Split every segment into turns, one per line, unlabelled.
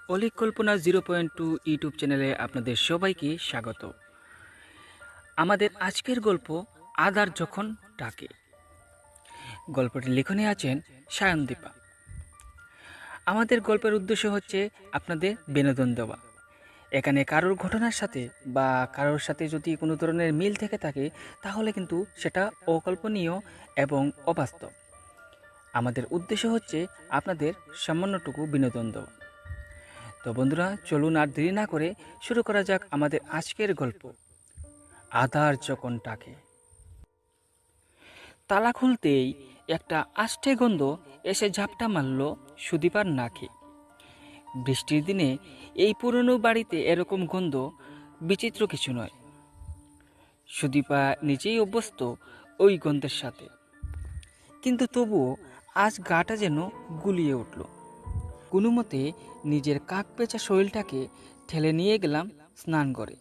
অলিক কল্পনা 0.2 ইউটিউব চ্যানেলে আপনাদের সবাইকে স্বাগত। আমাদের আজকের গল্প আদার যখন ডাকে। গল্পটি লেখনে আছেন সায়নদীপা। আমাদের গল্পের উদ্দেশ্য হচ্ছে আপনাদের বিনোদন দেওয়া। এখানে কারোর ঘটনার সাথে বা কারোর সাথে যদি কোনো ধরনের মিল থেকে থাকে তাহলে কিন্তু সেটা অকল্পনীয় এবং অবাস্তব। আমাদের উদ্দেশ্য হচ্ছে আপনাদের সামান্যটুকু বিনোদন দেওয়া। তো বন্ধুরা, চলুন আর দেরি না করে শুরু করা যাক আমাদের আজকের গল্প আদার যখন ডাকে। তালা খুলতেই একটা আষ্টে গন্ধ এসে ঝাপটা মারল সুদীপার নাকে। বৃষ্টির দিনে এই পুরনো বাড়িতে এরকম গন্ধ বিচিত্র কিছু নয়। সুদীপা নিজেই অভ্যস্ত ওই গন্ধের সাথে, কিন্তু তবুও আজ গাটা যেন গুলিয়ে উঠল। কোনো মতে নিজের কাক পেঁচা শরীরটাকে ঠেলে নিয়ে গেলাম স্নান করে।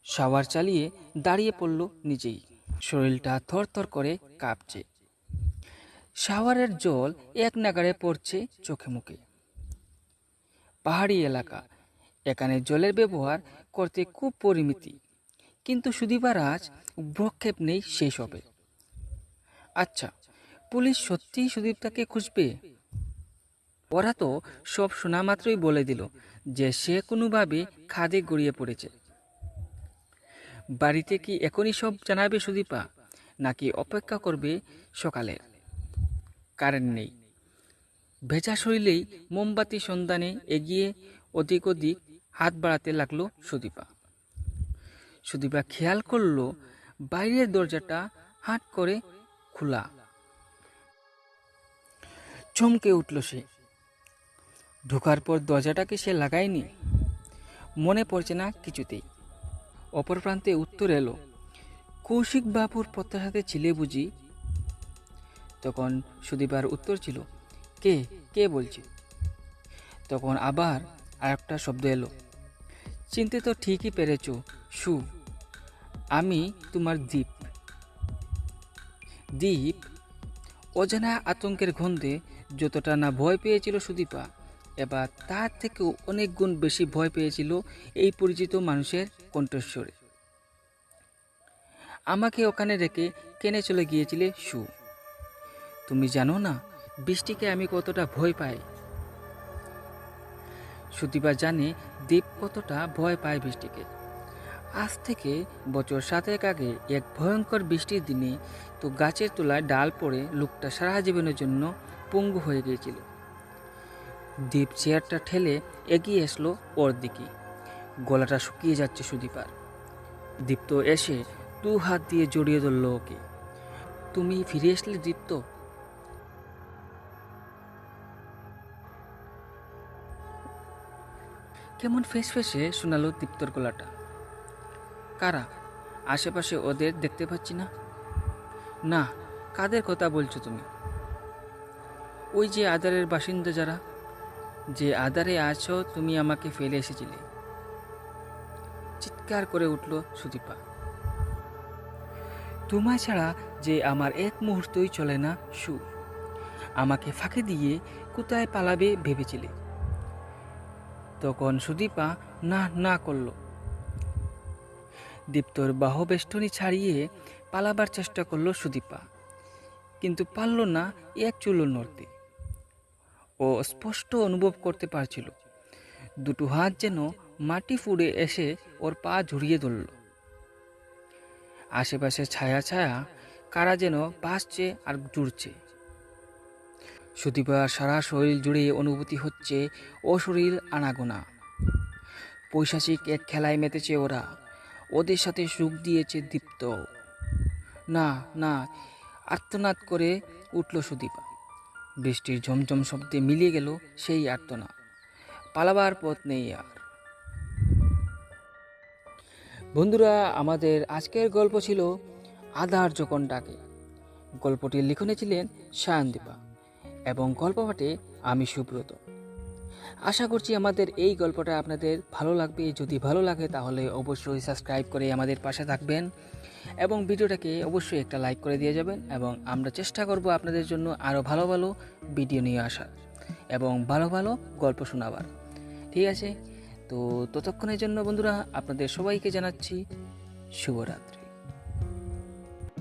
শাওয়ার চালিয়ে দাঁড়িয়ে পড়ল নিজেই। শরীরটা থরথর করে কাঁপছে। শাওয়ারের জল এক নাগাড়ে পড়ছে চোখে মুখে। পাহাড়ি এলাকা, এখানে জলের ব্যবহার করতে খুব পরিমিতি, কিন্তু সুদীপার আজ ভ্রক্ষেপ নেই সেই সবে। আচ্ছা, পুলিশ সত্যিই সুদীপটাকে খুঁজবে? ওরা তো সব শোনা মাত্রই বলে দিল যে সে কোনোভাবে খাদে গড়িয়ে পড়েছে। বাড়িতে কি এখনই সব জানাবে সুদীপা, নাকি অপেক্ষা করবে সকালের? কারেন্ট নেই। ভেজা শরীরেই মোমবাতি সন্ধানে এগিয়ে ওদিক ওদিক হাত বাড়াতে লাগলো সুদীপা। সুদীপা খেয়াল করলো বাইরের দরজাটা হাট করে খোলা। চমকে উঠল সে। ঢোকার পর দরজাটাকে সে লাগায়নি? মনে পড়ছে না কিছুতেই। অপর প্রান্তে উত্তর এলো, কৌশিক বাবুর প্রত্যাশাতে ছিলে বুঝি? তখন সুদীপার উত্তর ছিল, কে কে বলছে? তখন আবার আরেকটা শব্দ এলো, চিনতে তো ঠিকই পেরেছ সু, আমি তোমার দ্বীপ। দ্বীপ? অজানা আতঙ্কের গন্ধে যতটা না ভয় পেয়েছিল সুদীপা, এবার তার থেকেও অনেক গুণ বেশি ভয় পেয়েছিল এই পরিচিত মানুষের কণ্ঠস্বরে। আমাকে ওখানে রেখে কেনে চলে গিয়েছিলে সু? তুমি জানো না বৃষ্টিকে আমি কতটা ভয় পাই। সুদীপা জানে দ্বীপ কতটা ভয় পায় বৃষ্টিকে। আজ থেকে বছর 7 আগে এক ভয়ঙ্কর বৃষ্টির দিনে তো গাছের তলায় ডাল পড়ে লোকটা সারা জীবনের জন্য পঙ্গু হয়ে গিয়েছিল। দ্বীপ চেয়ারটা ঠেলে এগিয়ে আসলো ওর দিকে। গলাটা শুকিয়ে যাচ্ছে সুদীপার। দীপ্ত এসে 2 হাত দিয়ে জড়িয়ে ধরল ওকে। তুমি ফিরে আসলে দীপ্ত? কেমন ফেস ফেসে শোনালো দীপ্তর গলাটা। কারা? আশেপাশে ওদের দেখতে পাচ্ছি না। না, কাদের কথা বলছো তুমি? ওই যে আদারের বাসিন্দা যারা, যে আদারে আছো তুমি আমাকে ফেলে এসেছিলে। চিৎকার করে উঠল সুদীপা। তোমায় ছাড়া যে আমার এক মুহূর্তই চলে না সু। আমাকে ফাঁকি দিয়ে কোথায় পালাবে ভেবেছিলে? তখন সুদীপা না না করল। দীপ্তর বাহুবেষ্টনী ছাড়িয়ে পালাবার চেষ্টা করলো সুদীপা, কিন্তু পারল না এক চুলো নড়তে। ও স্পষ্ট অনুভব করতে পারছিল দুটো হাত যেন মাটি ফুঁড়ে এসে ওর পা ঝুড়িয়ে ধরল। আশেপাশে ছায়া ছায়া কারা যেন ভাসছে আর জুড়ছে। সুদীপার সারা শরীর জুড়ে অনুভূতি হচ্ছে অশরীর আনাগোনা। পৈশাচিক এক খেলায় মেতেছে ওরা। ওদের সাথে সুখ দিয়েছে দীপ্ত। না না, আর্তনাদ করে উঠল সুদীপা। বৃষ্টির ঝমঝম শব্দে মিলিয়ে গেল সেই আর্তনাদ। পালাবার পথ নেই আর। বন্ধুরা, আমাদের আজকের গল্প ছিল আদার যখন ডাকে। গল্পটির লিখনে ছিলেন সায়নদীপা এবং গল্প পাঠে আমি সুব্রত। আশা করছি আমাদের এই গল্পটা আপনাদের ভালো লাগবে। যদি ভালো লাগে তাহলে অবশ্যই সাবস্ক্রাইব করে আমাদের পাশে থাকবেন এবং ভিডিওটাকে অবশ্যই একটা লাইক করে দিয়ে যাবেন, এবং আমরা চেষ্টা করব আপনাদের জন্য আরও ভালো ভালো ভিডিও নিয়ে আসার। এবং ভালো ভালো গল্প শোনাবার। ঠিক আছে, তো ততক্ষণের জন্য বন্ধুরা আপনাদের সবাইকে জানাচ্ছি শুভরাত্রি।